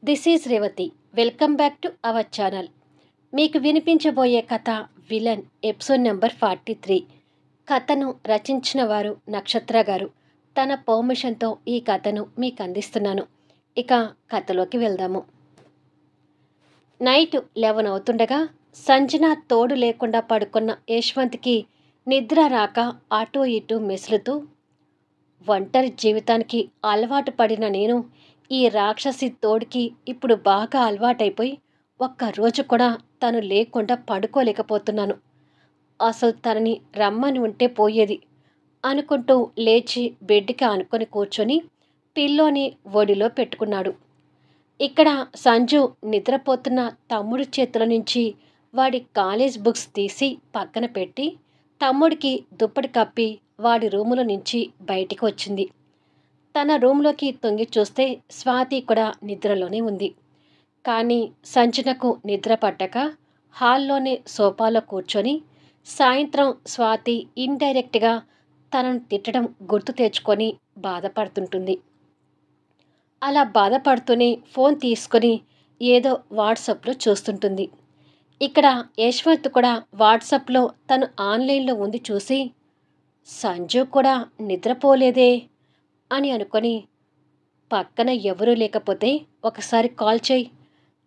This is Revathi. Welcome back to our channel. మీకు వినిపించబోయే కథ villain episode number 43. కథను రచించిన వారు నక్షత్ర గారు. తన పర్మిషన్తో ఈ కథను మీకు అందిస్తున్నాను. ఇక కథలోకి వెళ్దాము. నైట్ 11 అవుతుండగా సంజన తోడు లేకుండా పడుకున్న యశ్వంత్కి నిద్ర రాక అటూ ఇటూ మెసులుతూ, ఒంటరి జీవితానికి అలవాటు పడిన నేను ఈ రాక్షసి తోడికి ఇప్పుడు బాగా అలవాటైపోయి ఒక్కరోజు కూడా తను లేకుండా పడుకోలేకపోతున్నాను. అసలు తనని రమ్మని ఉంటే పోయేది అనుకుంటూ లేచి బెడ్కి ఆనుకొని కూర్చొని పిల్లోని ఒడిలో పెట్టుకున్నాడు. ఇక్కడ సంజు నిద్రపోతున్న తమ్ముడి చేతుల నుంచి వాడి కాలేజ్ బుక్స్ తీసి పక్కన పెట్టి తమ్ముడికి దుప్పటి కప్పి వాడి రూములో నుంచి బయటికి వచ్చింది. తన రూమ్లోకి తొంగి చూస్తే స్వాతి కూడా నిద్రలోనే ఉంది. కానీ సంజనకు నిద్ర పట్టక హాల్లోనే సోఫాలో కూర్చొని సాయంత్రం స్వాతి ఇండైరెక్ట్గా తనను తిట్టడం గుర్తు తెచ్చుకొని బాధపడుతుంటుంది. అలా బాధపడుతూనే ఫోన్ తీసుకొని ఏదో వాట్సాప్లో చూస్తుంటుంది. ఇక్కడ యశ్వంత్ కూడా వాట్సాప్లో తను ఆన్లైన్లో ఉంది చూసి, సంజు కూడా నిద్రపోలేదే అని అనుకొని, పక్కన ఎవరూ లేకపోతే ఒకసారి కాల్ చేయి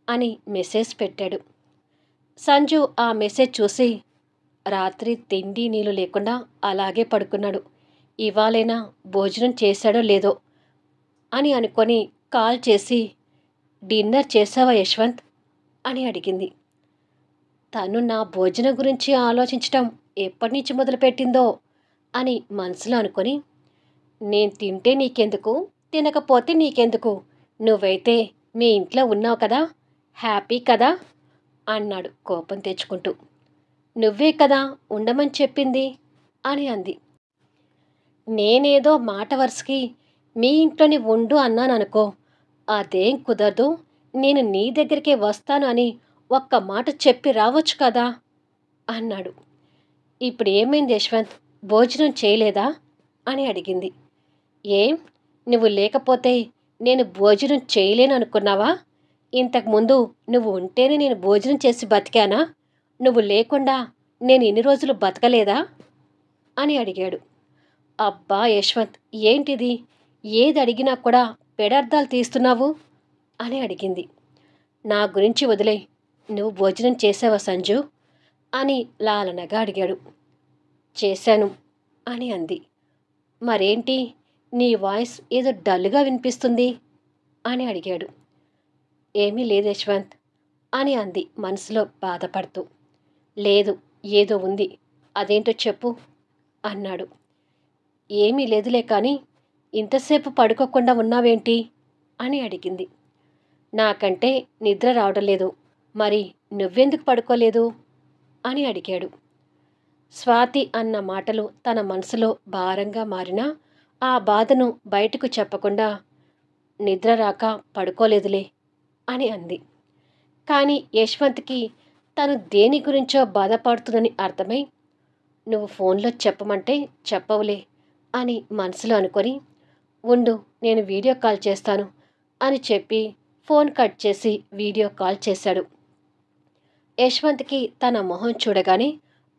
అని మెసేజ్ పెట్టాడు. సంజు ఆ మెసేజ్ చూసి, రాత్రి తిండి నీళ్ళు లేకుండా అలాగే పడుకున్నాడు, ఇవాళైనా భోజనం చేశాడో లేదో అని అనుకొని కాల్ చేసి, డిన్నర్ చేసావా యశ్వంత్ అని అడిగింది. తను నా భోజనం గురించి ఆలోచించటం ఎప్పటి నుంచి మొదలుపెట్టిందో అని మనసులో అనుకొని, నేను తింటే నీకెందుకు, తినకపోతే నీకెందుకు, నువ్వైతే మీ ఇంట్లో ఉన్నావు కదా, హ్యాపీ కదా అన్నాడు కోపం తెచ్చుకుంటూ. నువ్వే కదా ఉండమని చెప్పింది అని అంది. నేనేదో మాట వరుసకి మీ ఇంట్లోని ఉండు అన్నాననుకో, అదేం కుదరదు, నేను నీ దగ్గరికే వస్తాను అని ఒక్క మాట చెప్పి రావచ్చు కదా అన్నాడు. ఇప్పుడు ఏమైంది యశ్వంత్, భోజనం చేయలేదా అని అడిగింది. ఏం, నువ్వు లేకపోతే నేను భోజనం చేయలేను అనుకున్నావా? ఇంతకుముందు నువ్వు ఉంటేనే నేను భోజనం చేసి బతికానా? నువ్వు లేకుండా నేను ఇన్ని రోజులు బతకలేదా అని అడిగాడు. అబ్బా యశ్వంత్, ఏంటిది, ఏది అడిగినా కూడా పెడర్థాలు తీస్తున్నావు అని అడిగింది. నా గురించి వదిలే, నువ్వు భోజనం చేసావా సంజు అని లాలనగా అడిగాడు. చేశాను అని అంది. మరేంటి నీ వాయిస్ ఏదో డల్గా వినిపిస్తుంది అని అడిగాడు. ఏమీ లేదు యశ్వంత్ అని అంది మనసులో బాధపడుతూ. లేదు, ఏదో ఉంది, అదేంటో చెప్పు అన్నాడు. ఏమీ లేదులే కానీ ఇంతసేపు పడుకోకుండా ఉన్నావేంటి అని అడిగింది. నాకంటే నిద్ర రావడం లేదు, మరి నువ్వెందుకు పడుకోలేదు అని అడిగాడు. స్వాతి అన్న మాటలు తన మనసులో భారంగా మారినా ఆ బాధను బయటకు చెప్పకుండా, నిద్ర రాక పడుకోలేదులే అని అంది. కానీ యశ్వంత్కి తను దేని గురించో బాధపడుతుందని అర్థమై, నువ్వు ఫోన్లో చెప్పమంటే చెప్పవులే అని మనసులో అనుకొని, ఉండు నేను వీడియో కాల్ చేస్తాను అని చెప్పి ఫోన్ కట్ చేసి వీడియో కాల్ చేశాడు. యశ్వంత్కి తన మొహం చూడగానే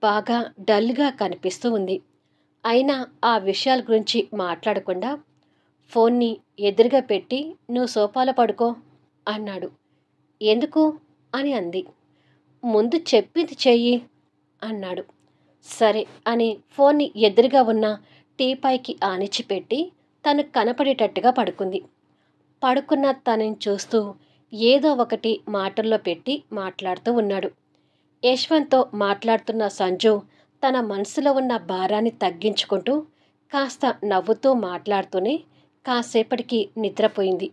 బాగా డల్గా కనిపిస్తూ ఉంది. అయినా ఆ విషయాల గురించి మాట్లాడకుండా ఫోన్ని ఎదురుగా పెట్టి నువ్వు సోఫాలో పడుకో అన్నాడు. ఎందుకు అని అంది. ముందు చెప్పింది చెయ్యి అన్నాడు. సరే అని ఫోన్ని ఎదురుగా ఉన్న టీపాయ్కి ఆనిచ్చిపెట్టి తను కనపడేటట్టుగా పడుకుంది. పడుకున్న తనని చూస్తూ ఏదో ఒకటి మాటల్లో పెట్టి మాట్లాడుతూ ఉన్నాడు. యశ్వంత్తో మాట్లాడుతున్న సంజు తన మనసులో ఉన్న భారాన్ని తగ్గించుకుంటూ కాస్త నవ్వుతూ మాట్లాడుతూనే కాసేపటికి నిద్రపోయింది.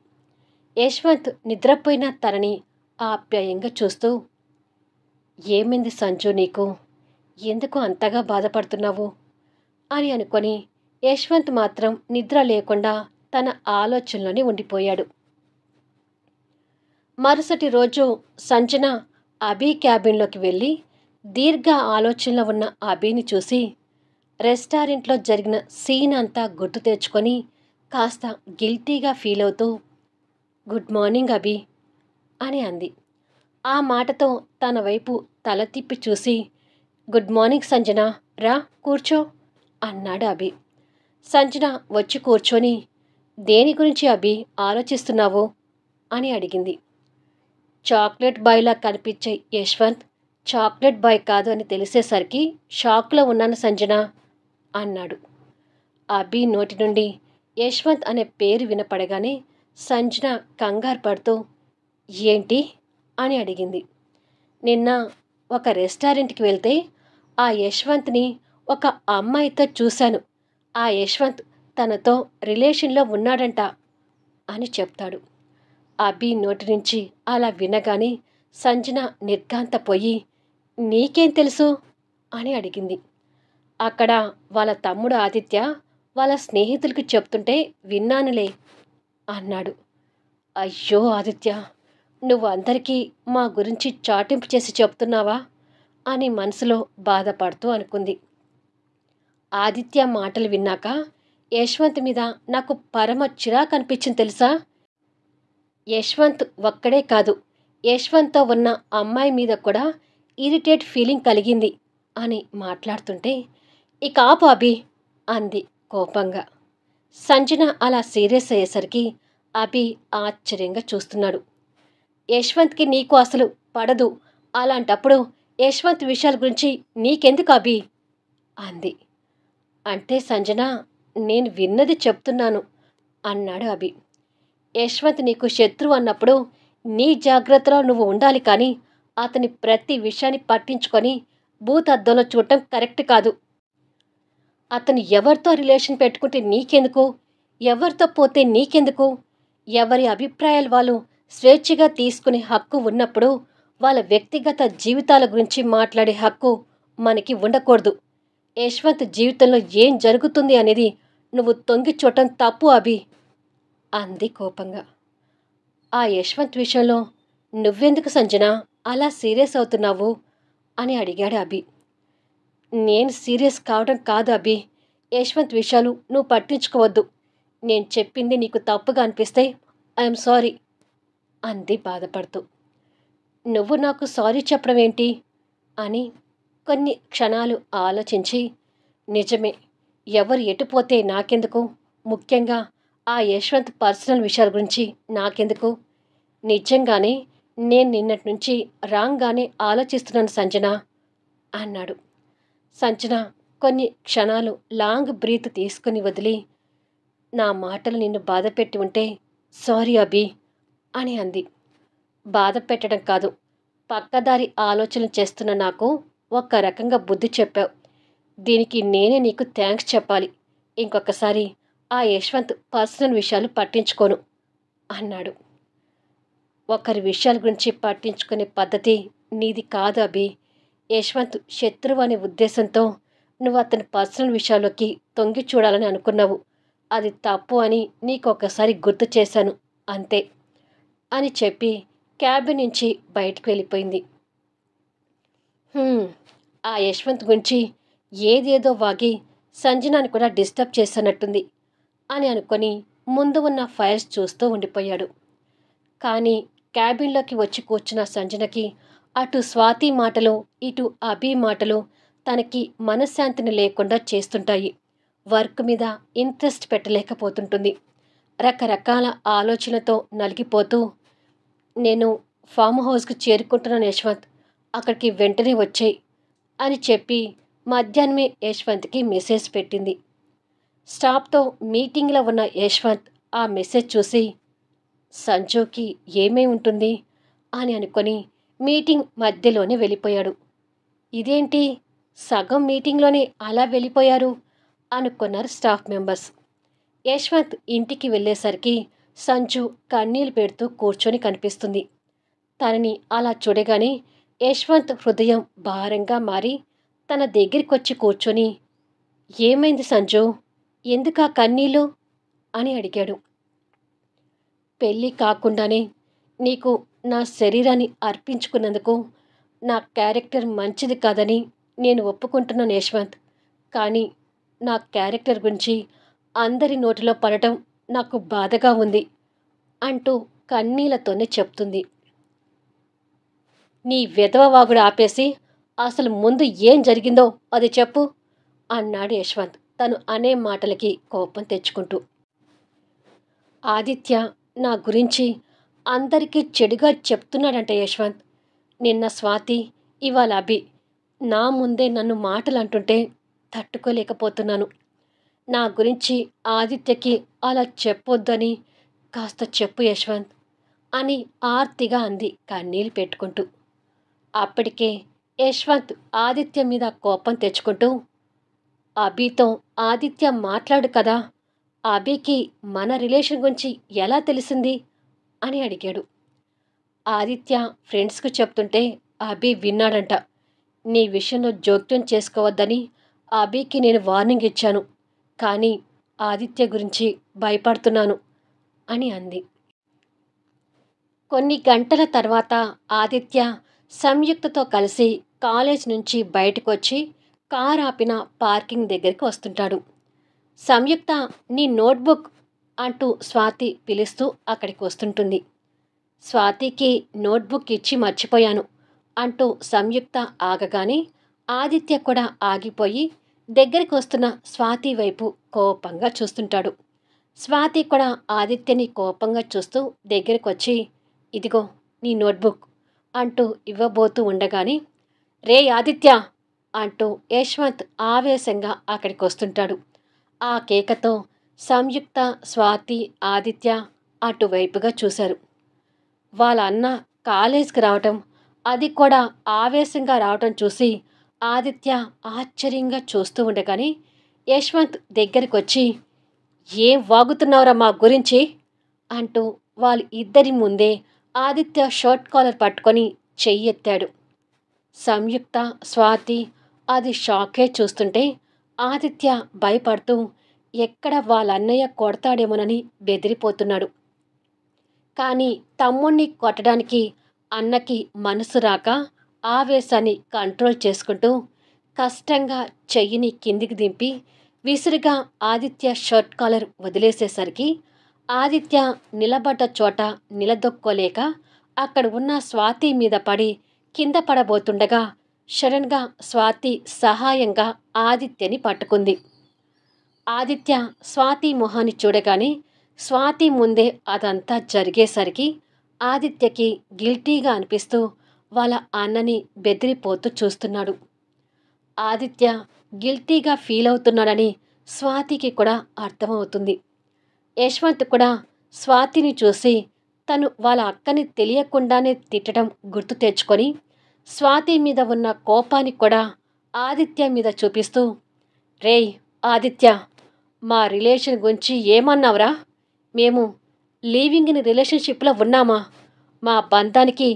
యశ్వంత్ నిద్రపోయిన తనని ఆప్యాయంగా చూస్తూ, ఏమైంది సంజు నీకు, ఎందుకు అంతగా బాధపడుతున్నావు అని అనుకొని యశ్వంత్ మాత్రం నిద్ర లేకుండా తన ఆలోచనలోనే ఉండిపోయాడు. మరుసటి రోజు సంజన అభి క్యాబిన్లోకి వెళ్ళి దీర్ఘ ఆలోచనలో ఉన్న అభిని చూసి రెస్టారెంట్లో జరిగిన సీన్ అంతా గుర్తు తెచ్చుకొని కాస్త గిల్టీగా ఫీల్ అవుతూ, గుడ్ మార్నింగ్ అభి అని అంది. ఆ మాటతో తన వైపు తల తిప్పి చూసి, గుడ్ మార్నింగ్ సంజన, రా కూర్చో అన్నాడు అభి. సంజన వచ్చి కూర్చొని, దేని గురించి అభి ఆలోచిస్తున్నావు అని అడిగింది. చాక్లెట్ బాయ్లా కనిపించే యశ్వంత్ చాక్లెట్ బాయ్ కాదు అని తెలిసేసరికి షాక్లో ఉన్నాను సంజన అన్నాడు. అభి నోటి నుండి యశ్వంత్ అనే పేరు వినపడగానే సంజన కంగారు పడుతూ ఏంటి అని అడిగింది. నిన్న ఒక రెస్టారెంట్కి వెళ్తే ఆ యశ్వంత్ని ఒక అమ్మాయితో చూశాను. ఆ యశ్వంత్ తనతో రిలేషన్లో ఉన్నాడంట అని చెప్తాడు. అభి నోటి నుంచి అలా వినగానే సంజన నిర్ఘాంతపోయి, నీకేం తెలుసు అని అడిగింది. అక్కడ వాళ్ళ తమ్ముడు ఆదిత్య వాళ్ళ స్నేహితులకి చెప్తుంటే విన్నానులే అన్నాడు. అయ్యో ఆదిత్య, నువ్వు అందరికీ మా గురించి చాటింపు చేసి చెప్తున్నావా అని మనసులో బాధపడుతూ అనుకుంది. ఆదిత్య మాటలు విన్నాక యశ్వంత్ మీద నాకు పరమ చిరాకు అనిపించింది తెలుసా. యశ్వంత్ ఒక్కడే కాదు, యశ్వంత్తో ఉన్న అమ్మాయి మీద కూడా ఇరిటేట్ ఫీలింగ్ కలిగింది అని మాట్లాడుతుంటే, ఇక ఆపు అభి అంది కోపంగా. సంజన అలా సీరియస్ అయ్యేసరికి అభి ఆశ్చర్యంగా చూస్తున్నాడు. యశ్వంత్కి నీకు అసలు పడదు, అలాంటప్పుడు యశ్వంత్ విషయాల గురించి నీకెందుకు అభి అంది. అంటే సంజన, నేను విన్నది చెప్తున్నాను అన్నాడు అభి. యశ్వంత్ నీకు శత్రువు అన్నప్పుడు నీ జాగ్రత్తలో నువ్వు ఉండాలి, కానీ అతని ప్రతి విషయాన్ని పట్టించుకొని భూతద్దంలో చూడటం కరెక్ట్ కాదు. అతను ఎవరితో రిలేషన్ పెట్టుకుంటే నీకెందుకు, ఎవరితో పోతే నీకెందుకు? ఎవరి అభిప్రాయాలు వాళ్ళు స్వేచ్ఛగా తీసుకునే హక్కు ఉన్నప్పుడు వాళ్ళ వ్యక్తిగత జీవితాల గురించి మాట్లాడే హక్కు మనకి ఉండకూడదు. యశ్వంత్ జీవితంలో ఏం జరుగుతుంది అనేది నువ్వు తొంగి చూడటం తప్పు అభి అంది కోపంగా. ఆ యశ్వంత్ విషయంలో నువ్వెందుకు సంజన అలా సీరియస్ అవుతున్నావు అని అడిగాడు అభి. నేను సీరియస్ కావడం కాదు అభి, యశ్వంత్ విషయాలు నువ్వు పట్టించుకోవద్దు. నేను చెప్పింది నీకు తప్పుగా అనిపిస్తే ఐఎమ్ సారీ అంది బాధపడుతూ. నువ్వు నాకు సారీ చెప్పడం ఏంటి అని కొన్ని క్షణాలు ఆలోచించి, నిజమే, ఎవరు ఎటుపోతే నాకెందుకు, ముఖ్యంగా ఆ యశ్వంత్ పర్సనల్ విషయాల గురించి నాకెందుకు, నిజంగానే నేను నిన్నటి నుంచి రాంగ్గానే ఆలోచిస్తున్నాను సంజన అన్నాడు. సంజన కొన్ని క్షణాలు లాంగ్ బ్రీత్ తీసుకుని వదిలి, నా మాటలు నిన్ను బాధ పెట్టి ఉంటే సారీ అభి అని అంది. బాధ పెట్టడం కాదు, పక్కదారి ఆలోచనలు చేస్తున్న నాకు ఒక్క రకంగా బుద్ధి చెప్పావు. దీనికి నేనే నీకు థ్యాంక్స్ చెప్పాలి. ఇంకొకసారి ఆ యశ్వంత్ పర్సనల్ విషయాలు పట్టించుకోను అన్నాడు. ఒకరి విషయాల గురించి పట్టించుకునే పద్ధతి నీది కాదు అభి. యశ్వంత్ శత్రువు అనే ఉద్దేశంతో నువ్వు అతని పర్సనల్ విషయాల్లోకి తొంగి చూడాలని అనుకున్నావు. అది తప్పు అని నీకొకసారి గుర్తు చేశాను అంతే అని చెప్పి క్యాబిన్ నుంచి బయటకు వెళ్ళిపోయింది. ఆ యశ్వంత్ గురించి ఏదేదో వాగి సంజనాని కూడా డిస్టర్బ్ చేస్తున్నట్టుంది అని అనుకొని ముందు ఉన్న ఫైల్స్ చూస్తూ ఉండిపోయాడు. కానీ క్యాబిన్లోకి వచ్చి కూర్చున్న సంజనకి అటు స్వాతి మాటలు ఇటు అభి మాటలు తనకి మనశ్శాంతిని లేకుండా చేస్తుంటాయి. వర్క్ మీద ఇంట్రెస్ట్ పెట్టలేకపోతుంటుంది. రకరకాల ఆలోచనలతో నలిగిపోతూ, నేను ఫామ్ హౌస్కి చేరుకుంటున్నాను యశ్వంత్, అక్కడికి వెంటనే వచ్చేయి అని చెప్పి మధ్యాహ్నమే యశ్వంత్కి మెసేజ్ పెట్టింది. స్టాఫ్తో మీటింగ్లో ఉన్న యశ్వంత్ ఆ మెసేజ్ చూసి, సంజుకి ఏమై ఉంటుంది అని అనుకొని మీటింగ్ మధ్యలోనే వెళ్ళిపోయాడు. ఇదేంటి, సగం మీటింగ్లోనే అలా వెళ్ళిపోయారు అనుకున్నారు స్టాఫ్ మెంబర్స్. యశ్వంత్ ఇంటికి వెళ్ళేసరికి సంజు కన్నీళ్లు పెడుతూ కూర్చొని కనిపిస్తుంది. తనని అలా చూడగానే యశ్వంత్ హృదయం భారంగా మారి తన దగ్గరికొచ్చి కూర్చొని, ఏమైంది సంజు, ఎందుకా కన్నీళ్ళు అని అడిగాడు. పెళ్ళి కాకుండానే నీకు నా శరీరాన్ని అర్పించుకున్నందుకు నా క్యారెక్టర్ మంచిది కాదని నేను ఒప్పుకుంటున్నాను యశ్వంత్, కానీ నా క్యారెక్టర్ గురించి అందరి నోటిలో పడటం నాకు బాధగా ఉంది అంటూ కన్నీళ్లతోనే చెప్తుంది. నీ విధవవాగుడు ఆపేసి అసలు ముందు ఏం జరిగిందో అది చెప్పు అన్నాడు యశ్వంత్ తను అనే మాటలకి కోపం తెచ్చుకుంటూ. ఆదిత్య నా గురించి అందరికీ చెడుగా చెప్తున్నాడంట యశ్వంత్. నిన్న స్వాతి, ఇవాళ అభి నా ముందే నన్ను మాటలు అంటుంటే తట్టుకోలేకపోతున్నాను. నా గురించి ఆదిత్యకి అలా చెప్పొద్దని కాస్త చెప్పు యశ్వంత్ అని ఆర్తిగా అంది కన్నీళ్ళు పెట్టుకుంటూ. అప్పటికే యశ్వంత్ ఆదిత్య మీద కోపం తెచ్చుకుంటూ, అభితో ఆదిత్య మాట్లాడు కదా, అభికి మన రిలేషన్ గురించి ఎలా తెలిసింది అని అడిగాడు. ఆదిత్య ఫ్రెండ్స్కు చెప్తుంటే అభి విన్నాడంట. నీ విషయంలో జోక్యం చేసుకోవద్దని అభికి నేను వార్నింగ్ ఇచ్చాను, కానీ ఆదిత్య గురించి భయపడుతున్నాను అని అంది. కొన్ని గంటల తర్వాత ఆదిత్య సంయుక్తతో కలిసి కాలేజ్ నుంచి బయటకు వచ్చి కార్ ఆపిన పార్కింగ్ దగ్గరికి వస్తుంటాడు. సంయుక్త, నీ నోట్బుక్ అంటూ స్వాతి పిలుస్తూ అక్కడికి వస్తుంటుంది. స్వాతికి నోట్బుక్ ఇచ్చి మర్చిపోయాను అంటూ సంయుక్త ఆగగానే ఆదిత్య కూడా ఆగిపోయి దగ్గరికి వస్తున్న స్వాతి వైపు కోపంగా చూస్తుంటాడు. స్వాతి కూడా ఆదిత్యని కోపంగా చూస్తూ దగ్గరికి వచ్చి, ఇదిగో నీ నోట్బుక్ అంటూ ఇవ్వబోతూ ఉండగానే, రే ఆదిత్య అంటూ యశ్వంత్ ఆవేశంగా అక్కడికి వస్తుంటాడు. ఆ కేకతో సంయుక్త, స్వాతి, ఆదిత్య అటువైపుగా చూశారు. వాళ్ళ అన్న కాలేజ్కి రావటం, అది కూడా ఆవేశంగా రావటం చూసి ఆదిత్య ఆశ్చర్యంగా చూస్తూ ఉండగానే యశ్వంత్ దగ్గరికి వచ్చి, ఏం వాగుతున్నావురా మా గురించి అంటూ వాళ్ళ ఇద్దరి ముందే ఆదిత్య షర్ట్ కాలర్ పట్టుకొని చెయ్యెత్తాడు. సంయుక్త, స్వాతి అది షాకే చూస్తుంటే ఆదిత్య భయపడుతూ ఎక్కడ వాళ్ళ అన్నయ్య కొడతాడేమోనని బెదిరిపోతున్నాడు. కానీ తమ్ముణ్ణి కొట్టడానికి అన్నకి మనసు రాక ఆవేశాన్ని కంట్రోల్ చేసుకుంటూ కష్టంగా చెయ్యిని కిందికి దింపి విసురుగా ఆదిత్య షర్ట్ కాలర్ వదిలేసేసరికి ఆదిత్య నిలబడ్డ చోట నిలదొక్కోలేక అక్కడ ఉన్న స్వాతి మీద పడి కింద పడబోతుండగా సడన్గా స్వాతి సహాయంగా ఆదిత్యని పట్టుకుంది. ఆదిత్య స్వాతి మొహాన్ని చూడగానే స్వాతి ముందే అదంతా జరిగేసరికి ఆదిత్యకి గిల్టీగా అనిపిస్తూ వాళ్ళ అన్నని బెదిరిపోతూ చూస్తున్నాడు. ఆదిత్య గిల్టీగా ఫీల్ అవుతున్నాడని స్వాతికి కూడా అర్థమవుతుంది. యశ్వంత్ కూడా స్వాతిని చూసి తను వాళ్ళ అక్కని తెలియకుండానే తిట్టడం గుర్తు తెచ్చుకొని స్వాతి మీద ఉన్న కోపాన్ని కూడా ఆదిత్య మీద చూపిస్తూ, రేయ్ ఆదిత్య, మా రిలేషన్ గురించి ఏమన్నావురా? మేము లీవింగ్ ఇన్ రిలేషన్షిప్లో ఉన్నామా? మా బంధానికి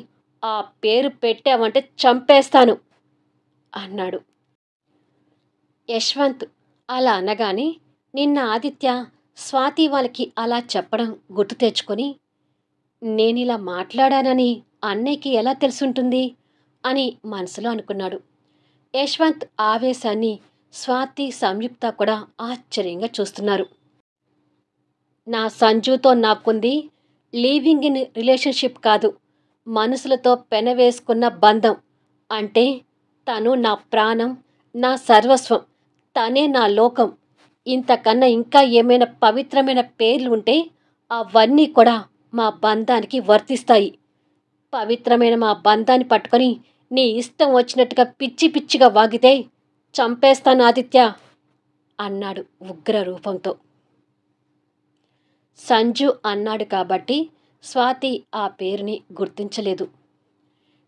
ఆ పేరు పెట్టావంటే చంపేస్తాను అన్నాడు. యశ్వంత్ అలా అనగానే నిన్న ఆదిత్య స్వాతి వాళ్ళకి అలా చెప్పడం గుర్తు తెచ్చుకొని, నేనిలా మాట్లాడానని అన్నయ్యకి ఎలా తెలుసుంటుంది అని మనసులో అనుకున్నాడు. యశ్వంత్ ఆవేశాన్ని స్వాతి, సంయుక్త కూడా ఆశ్చర్యంగా చూస్తున్నారు. నా సంజుతో నాకుంది లీవింగ్ ఇన్ రిలేషన్షిప్ కాదు, మనసులతో పెనవేసుకున్న బంధం. అంటే తను నా ప్రాణం, నా సర్వస్వం, తనే నా లోకం. ఇంతకన్నా ఇంకా ఏమైనా పవిత్రమైన పేర్లు ఉంటే అవన్నీ కూడా మా బంధానికి వర్తిస్తాయి. పవిత్రమైన మా బంధాన్ని పట్టుకొని నీ ఇష్టం వచ్చినట్టుగా పిచ్చి పిచ్చిగా వాగితే చంపేస్తాను ఆదిత్య అన్నాడు ఉగ్ర రూపంతో. సంజు అన్నాడు కాబట్టి స్వాతి ఆ పేరుని గుర్తించలేదు.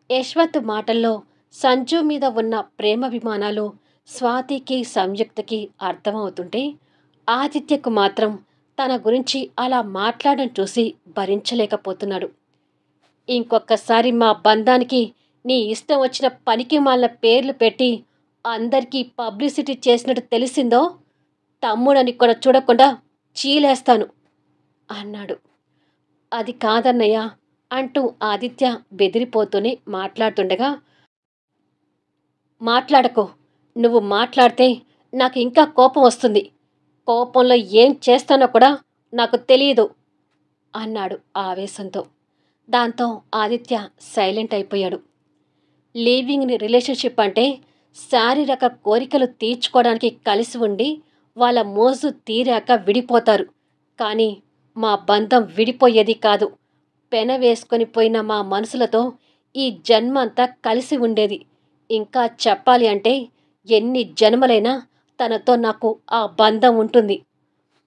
యశ్వంత్ మాటల్లో సంజు మీద ఉన్న ప్రేమాభిమానాలు స్వాతికి, సంయుక్తకి అర్థమవుతుంటే ఆదిత్యకు మాత్రం తన గురించి అలా మాట్లాడడం చూసి భరించలేకపోతున్నాడు. ఇంకొకసారి మా బంధానికి నీ ఇష్టం వచ్చిన పనికి మాలిన పేర్లు పెట్టి అందరికీ పబ్లిసిటీ చేసినట్టు తెలిసిందో తమ్ముడని కూడా చూడకుండా చీలేస్తాను అన్నాడు. అది కాదన్నయ్య అంటూ ఆదిత్య బెదిరిపోతూనే మాట్లాడుతుండగా, మాట్లాడకు, నువ్వు మాట్లాడితే నాకు ఇంకా కోపం వస్తుంది. కోపంలో ఏం చేస్తానో కూడా నాకు తెలియదు అన్నాడు ఆవేశంతో. దాంతో ఆదిత్య సైలెంట్ అయిపోయాడు. లివింగ్ రిలేషన్షిప్ అంటే శారీరక కోరికలు తీర్చుకోవడానికి కలిసి ఉండి వాళ్ళ మోజు తీరాక విడిపోతారు. కానీ మా బంధం విడిపోయేది కాదు. పెన వేసుకొని పోయిన మా మనసులతో ఈ జన్మంతా కలిసి ఉండేది. ఇంకా చెప్పాలి అంటే ఎన్ని జన్మలైనా తనతో నాకు ఆ బంధం ఉంటుంది.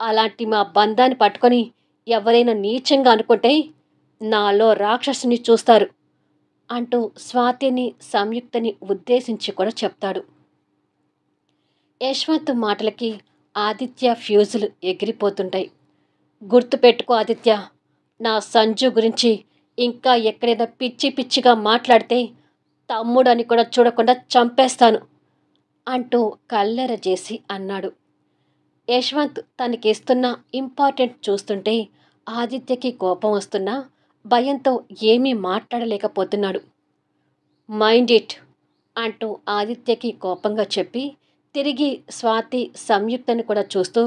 అలాంటి మా బంధాన్ని పట్టుకొని ఎవరైనా నీచంగా అనుకుంటే నాలో రాక్షసుని చూస్తారు అంటూ స్వాతిని సంయుక్తని ఉద్దేశించి కూడా చెప్తాడు. యశ్వంత్ మాటలకి ఆదిత్య ఫ్యూజులు ఎగిరిపోతుంటాయి. గుర్తుపెట్టుకో ఆదిత్య, నా సంజు గురించి ఇంకా ఎక్కడైనా పిచ్చి పిచ్చిగా మాట్లాడితే తమ్ముడని కూడా చూడకుండా చంపేస్తాను అంటూ కల్లెర చేసి అన్నాడు. యశ్వంత్ తనకిస్తున్న ఇంపార్టెంట్ చూస్తుంటే ఆదిత్యకి కోపం వస్తున్నా భయంతో ఏమీ మాట్లాడలేకపోతున్నాడు. మైండ్ ఇట్ అంటూ ఆదిత్యకి కోపంగా చెప్పి తిరిగి స్వాతి సంయుక్తని కూడా చూస్తూ,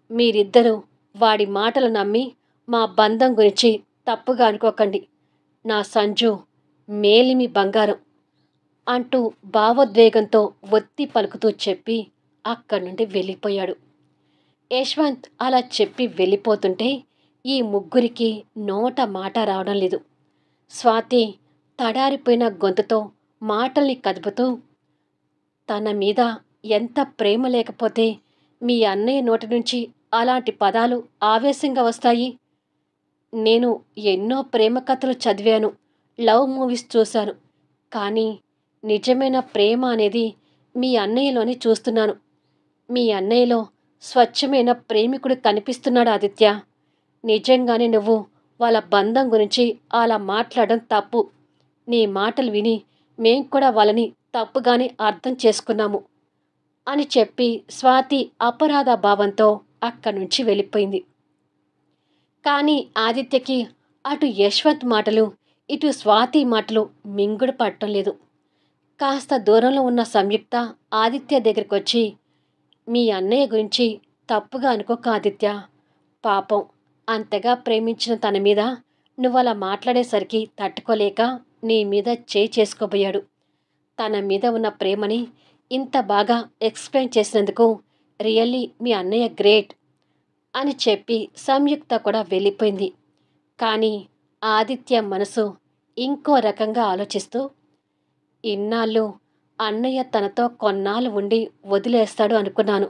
మీరిద్దరూ వాడి మాటలు నమ్మి మా బంధం గురించి తప్పుగా అనుకోకండి. నా సంజు మేలిమి బంగారం అంటూ భావోద్వేగంతో ఒత్తి పలుకుతూ చెప్పి అక్కడి నుండి వెళ్ళిపోయాడు. యశ్వంత్ అలా చెప్పి వెళ్ళిపోతుంటే ఈ ముగ్గురికి నోట మాట రావడం లేదు. స్వాతి తడారిపోయిన గొంతుతో మాటల్ని కదుపుతూ, తన మీద ఎంత ప్రేమ లేకపోతే మీ అన్నయ్య నోటి నుంచి అలాంటి పదాలు ఆవేశంగా వస్తాయి? నేను ఎన్నో ప్రేమ కథలు చదివాను, లవ్ మూవీస్ చూశాను. కానీ నిజమైన ప్రేమ అనేది మీ అన్నయ్యలోనే చూస్తున్నాను. మీ అన్నయ్యలో స్వచ్ఛమైన ప్రేమికుడు కనిపిస్తున్నాడు ఆదిత్య. నిజంగానే నువ్వు వాళ్ళ బంధం గురించి అలా మాట్లాడడం తప్పు. నీ మాటలు విని మేం కూడా వాళ్ళని తప్పుగానే అర్థం చేసుకున్నాము అని చెప్పి స్వాతి అపరాధ భావంతో అక్కడి నుంచి వెళ్ళిపోయింది. కానీ ఆదిత్యకి అటు యశ్వంత్ మాటలు ఇటు స్వాతి మాటలు మింగుడు పట్టడం లేదు. కాస్త దూరంలో ఉన్న సంయుక్త ఆదిత్య దగ్గరికి వచ్చి, మీ అన్నయ్య గురించి తప్పుగా అనుకోక ఆదిత్య, పాపం అంతగా ప్రేమించిన తన మీద నువ్వలా మాట్లాడేసరికి తట్టుకోలేక నీ మీద చేయి చేసుకోబోయాడు. తన మీద ఉన్న ప్రేమని ఇంత బాగా ఎక్స్ప్లెయిన్ చేసినందుకు రియల్లీ మీ అన్నయ్య గ్రేట్ అని చెప్పి సంయుక్త కూడా వెళ్ళిపోయింది. కానీ ఆదిత్య మనసు ఇంకో రకంగా ఆలోచిస్తూ, ఇన్నాళ్ళు అన్నయ్య తనతో కొన్నాళ్ళు ఉండి వదిలేస్తాడు అనుకున్నాను.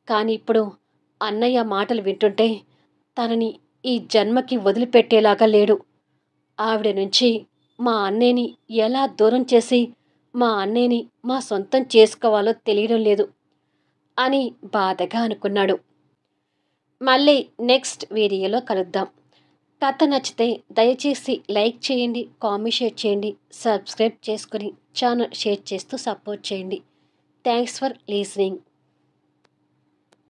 కానీ ఇప్పుడు అన్నయ్య మాటలు వింటుంటే తనని ఈ జన్మకి వదిలిపెట్టేలాగా లేడు. ఆవిడ నుంచి మా అన్నయ్యని ఎలా దూరం చేసి మా అన్నయ్యని మా సొంతం చేసుకోవాలో తెలియడం లేదు అని బాధగా అనుకున్నాడు. మళ్ళీ నెక్స్ట్ వీడియోలో కలుద్దాం. కథ నచ్చితే దయచేసి లైక్ చేయండి, కామెంట్ షేర్ చేయండి, సబ్స్క్రైబ్ చేసుకుని ఛానల్ షేర్ చేస్తూ సపోర్ట్ చేయండి. Thanks for listening.